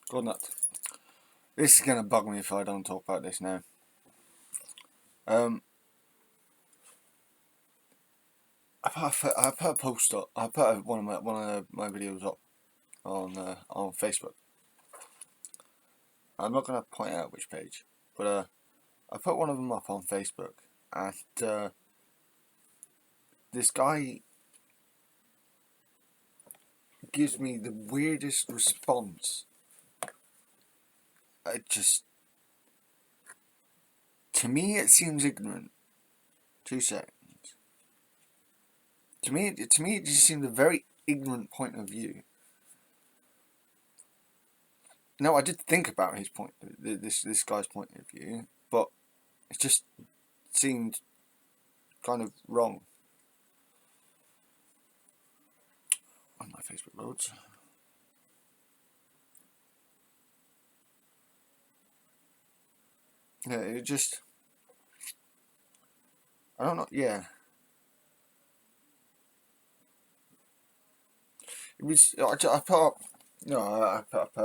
Good night. This is gonna bug me if I don't talk about this now. I put a post up. I put one of my videos up on Facebook. I'm not gonna point out which page, but I put one of them up on Facebook, and this guy gives me the weirdest response. To me, it seems ignorant. 2 seconds. To me, it just seems a very ignorant point of view. Now, I did think about his point, this guy's point of view, but it just seemed kind of wrong. On my Facebook loads. Yeah, it just, I don't know. Yeah, it was. I put up. No, I put up.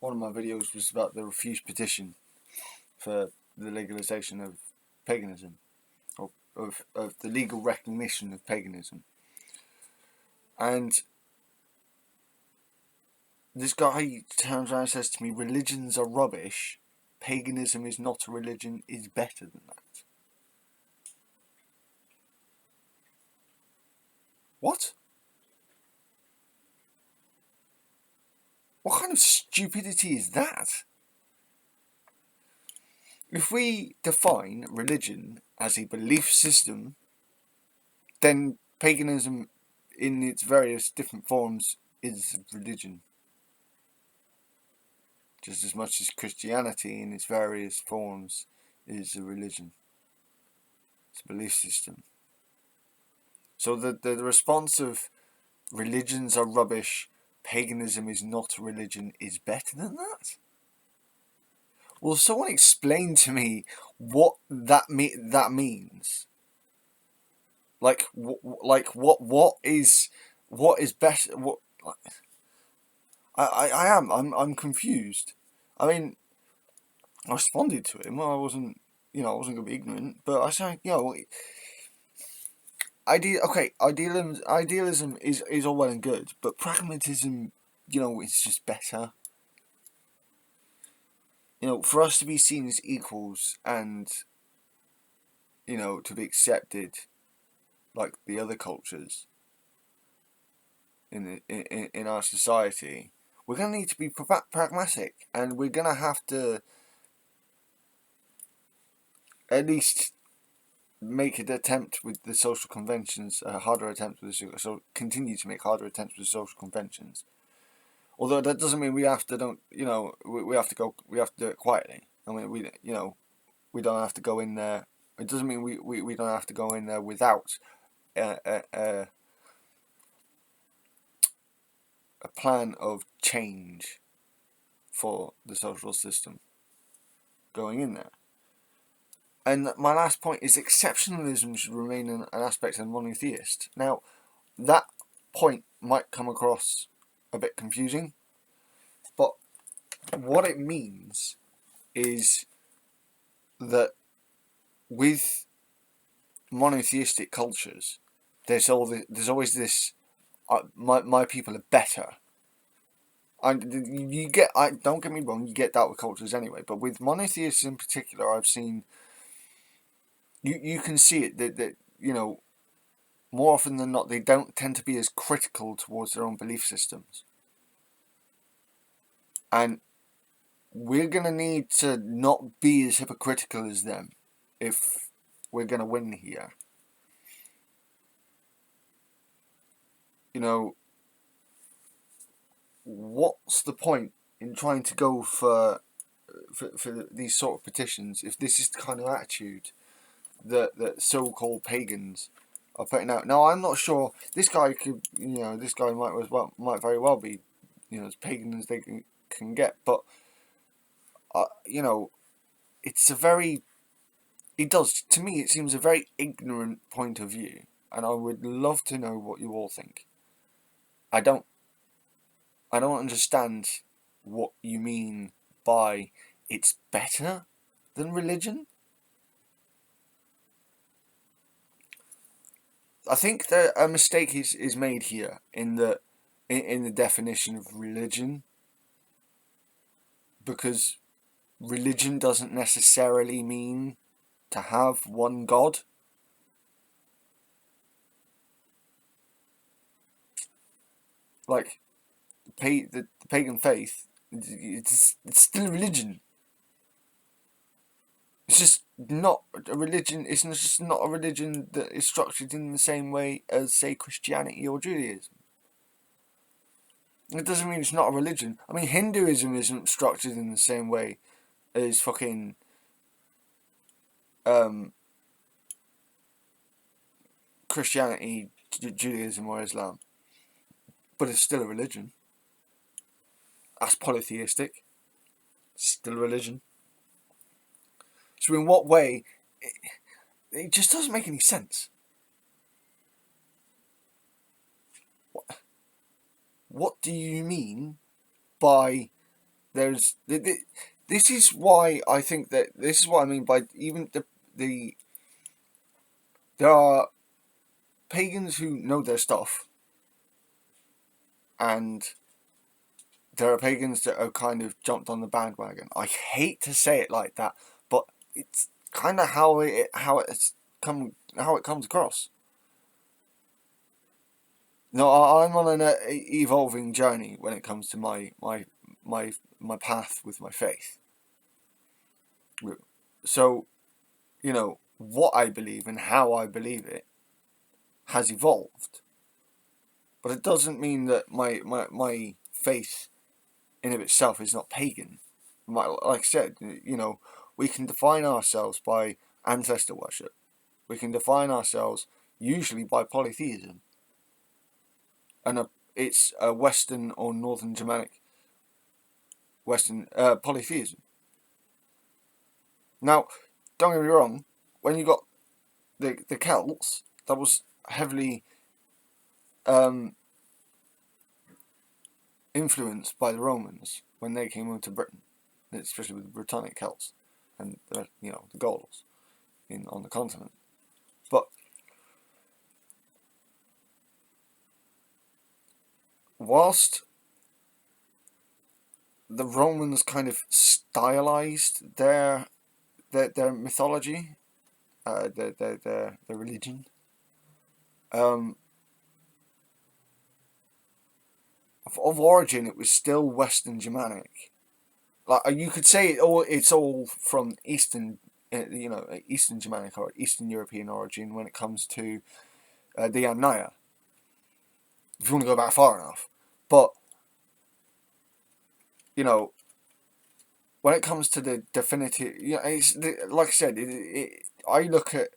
One of my videos was about the refuse petition for the legalization of paganism, or of the legal recognition of paganism. And this guy turns around and says to me, "Religions are rubbish. Paganism is not a religion. Is better than that." What? What kind of stupidity is that? If we define religion as a belief system, then paganism in its various different forms is religion. Just as much as Christianity in its various forms is a religion. It's a belief system. So the response of religions are rubbish, paganism is not a religion is better than that? Will someone explain to me what that means? Like what is better? What I'm confused. I mean, I responded to him. I wasn't gonna be ignorant, but I said, idealism is all well and good, but pragmatism, is just better. For us to be seen as equals and to be accepted like the other cultures in our society, we're going to need to be pragmatic, and we're going to have to at least make an attempt with the social conventions, continue to make harder attempts with the social conventions. Although that doesn't mean we have to we have to do it quietly. I mean, we don't have to go in there. It doesn't mean we don't have to go in there without a plan of change for the social system going in there. And my last point is exceptionalism should remain an aspect of the monotheist. Now, that point might come across a bit confusing, but what it means is that with monotheistic cultures, there's always this my people are better. And don't get me wrong, you get that with cultures anyway, but with monotheists in particular, I've seen you can see it that more often than not, they don't tend to be as critical towards their own belief systems. And we're going to need to not be as hypocritical as them if we're going to win here. What's the point in trying to go for these sort of petitions if this is the kind of attitude that so-called pagans are putting out? Now, I'm not sure this guy could, this guy might very well be, as pagan as they can get, but it's a very, to me, it seems a very ignorant point of view, and I would love to know what you all think. I don't understand what you mean by it's better than religion. I think that a mistake is made here in the definition of religion, because religion doesn't necessarily mean to have one God. Like the pagan faith, it's still a religion. It's just not a religion. It's just not a religion that is structured in the same way as, say, Christianity or Judaism. It doesn't mean it's not a religion. I mean, Hinduism isn't structured in the same way as fucking Christianity, Judaism, or Islam, but it's still a religion. That's polytheistic. Still a religion. So in what way? It just doesn't make any sense. What do you mean by there's? This is why I think that this is what I mean by even the there are pagans who know their stuff, and there are pagans that are kind of jumped on the bandwagon. I hate to say it like that, but it's kind of how it comes across. No, I'm on an evolving journey when it comes to my path with my faith. So, what I believe and how I believe it has evolved, but it doesn't mean that my faith in of itself is not pagan. Like I said, we can define ourselves by ancestor worship. We can define ourselves usually by polytheism. And it's a Western or Northern Germanic Western polytheism. Now, don't get me wrong, when you got the Celts, that was heavily influenced by the Romans when they came over to Britain, especially with the Britannic Celts and the Gauls on the continent. But whilst the Romans kind of stylized their mythology, their religion, of origin, it was still Western Germanic. Like you could say it's all from Eastern Germanic or Eastern European origin when it comes to the Yamnaya, if you want to go back far enough. But when it comes to the definitive, it's like I said, I look at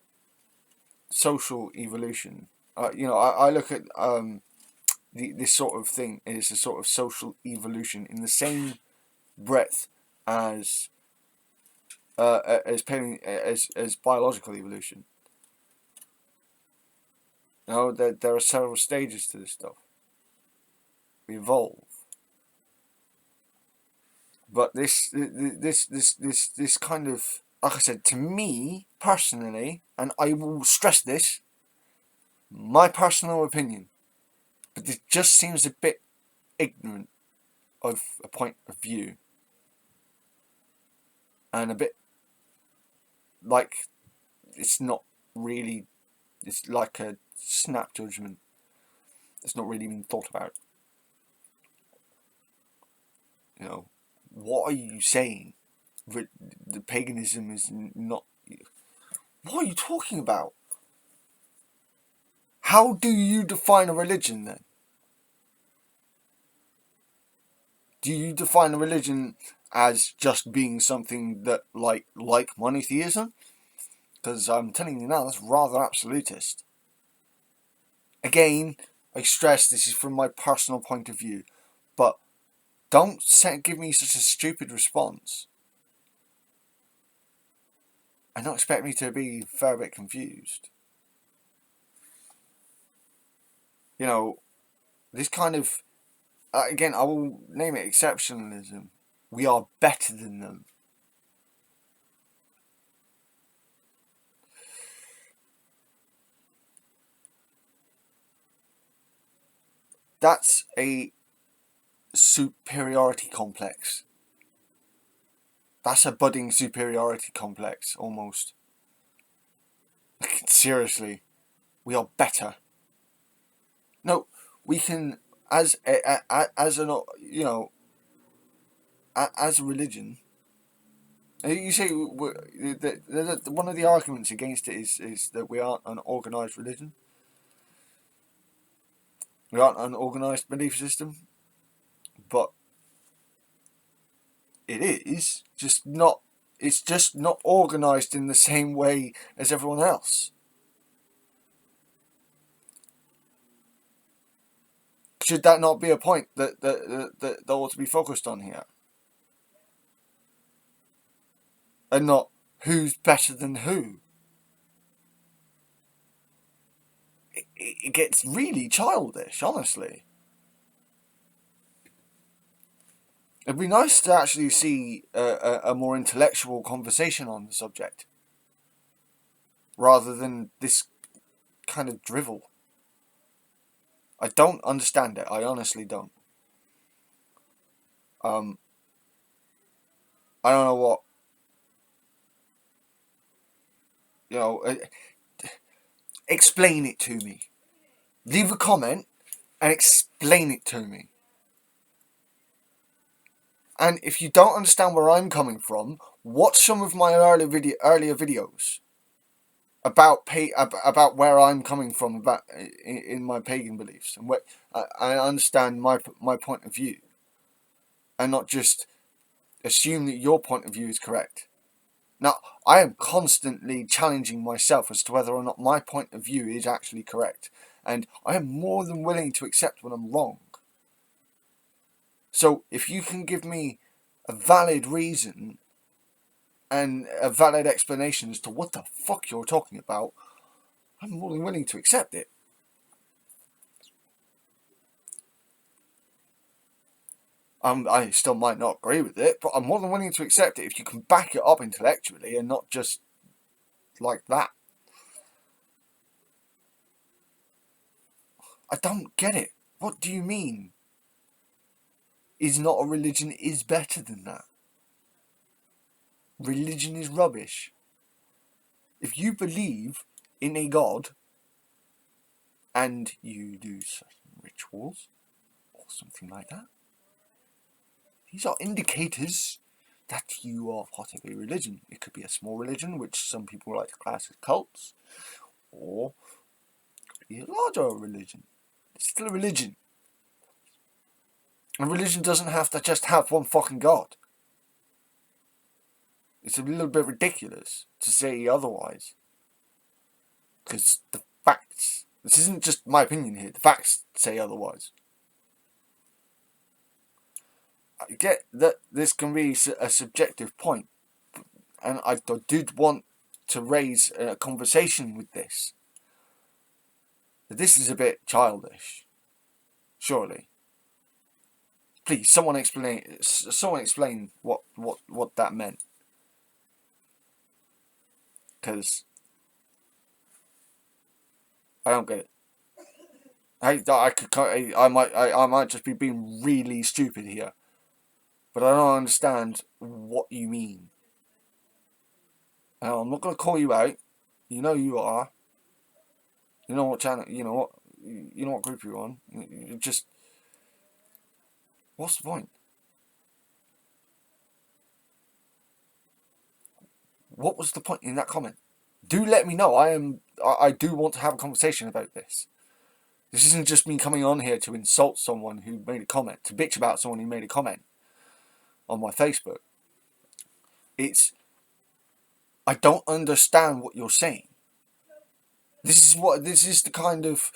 social evolution. I look at this sort of thing is a sort of social evolution in the same breadth as biological evolution. There are several stages to this stuff. We evolve, but this kind of, like I said, to me personally, and I will stress this, my personal opinion, but it just seems a bit ignorant of a point of view, and a bit like it's not really. It's like a snap judgment. It's not really being thought about. What are you saying? The paganism is not. What are you talking about? How do you define a religion then? Do you define a religion as just being something that like monotheism? Because I'm telling you now, that's rather absolutist. Again, I stress this is from my personal point of view, but don't give me such a stupid response and not expect me to be a fair bit confused. This kind of again, I will name it exceptionalism. We are better than them. That's a superiority complex. That's a budding superiority complex, almost. Seriously, we are better. No, we can, as as an, you know, as a religion. You say one of the arguments against it is that we aren't an organized religion. We aren't an organized belief system, but it is just not. It's just not organized in the same way as everyone else. Should that not be a point that ought to be focused on here, and not who's better than who? It gets really childish, honestly. It'd be nice to actually see a more intellectual conversation on the subject, rather than this kind of drivel. I don't understand it. I honestly don't. Um, I don't know what, you know. Explain it to me. Leave a comment and explain it to me. And if you don't understand where I'm coming from, watch some of my earlier videos about where I'm coming from about in my pagan beliefs, and what I understand my point of view, and not just assume that your point of view is correct. Now, I am constantly challenging myself as to whether or not my point of view is actually correct, and I am more than willing to accept when I'm wrong. So, if you can give me a valid reason and a valid explanation as to what the fuck you're talking about, I'm more than willing to accept it. I still might not agree with it, but I'm more than willing to accept it if you can back it up intellectually and not just like that. I don't get it. What do you mean? Is not a religion is better than that? Religion is rubbish. If you believe in a god and you do certain rituals or something like that, these are indicators that you are part of a religion. It could be a small religion, which some people like to class as cults, or it could be a larger religion. It's still a religion. A religion doesn't have to just have one fucking god. It's a little bit ridiculous to say otherwise. Because the facts, this isn't just my opinion here, the facts say otherwise. I get that this can be a subjective point, and I did want to raise a conversation with this. But this is a bit childish, surely. Please, someone explain what that meant. Because I don't get it. I might just be being really stupid here, but I don't understand what you mean. Now, I'm not going to call you out. You know you are. You know what channel. You know what group you're on. Just what's the point? What was the point in that comment? Do let me know. I do want to have a conversation about this. This isn't just me coming on here to insult someone who made a comment, to bitch about someone who made a comment on my Facebook. I don't understand what you're saying. This is the kind of,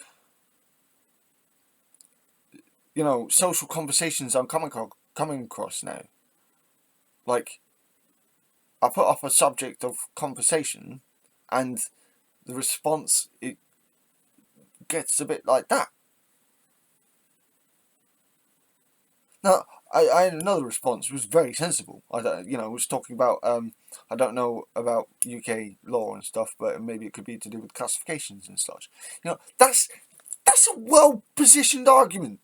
social conversations I'm coming across now. Like, I put up a subject of conversation, and the response, it gets a bit like that. No, I had another response. It was very sensible. Was talking about I don't know about UK law and stuff, but maybe it could be to do with classifications and such. That's a well positioned argument.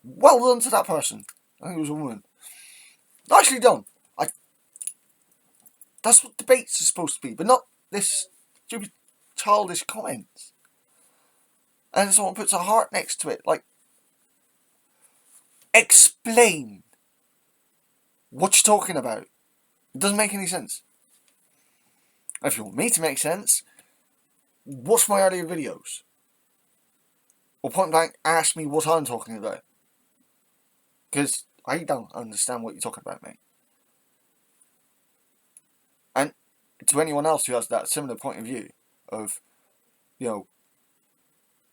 Well done to that person. I think it was a woman. Nicely done. That's what debates are supposed to be, but not this stupid childish comments. And someone puts a heart next to it, like, explain what you're talking about. It doesn't make any sense. If you want me to make sense, watch my earlier videos. Or point blank, ask me what I'm talking about. Because I don't understand what you're talking about, mate. And to anyone else who has that similar point of view of,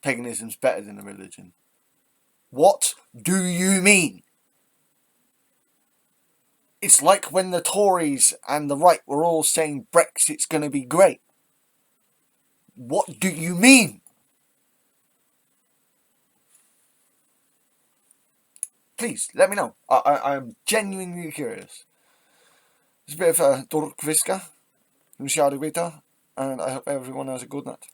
paganism's better than a religion, what do you mean? It's like when the Tories and the right were all saying Brexit's going to be great. What do you mean? Please, let me know. I'm genuinely curious. It's a bit of a Dorkviska, and I hope everyone has a good night.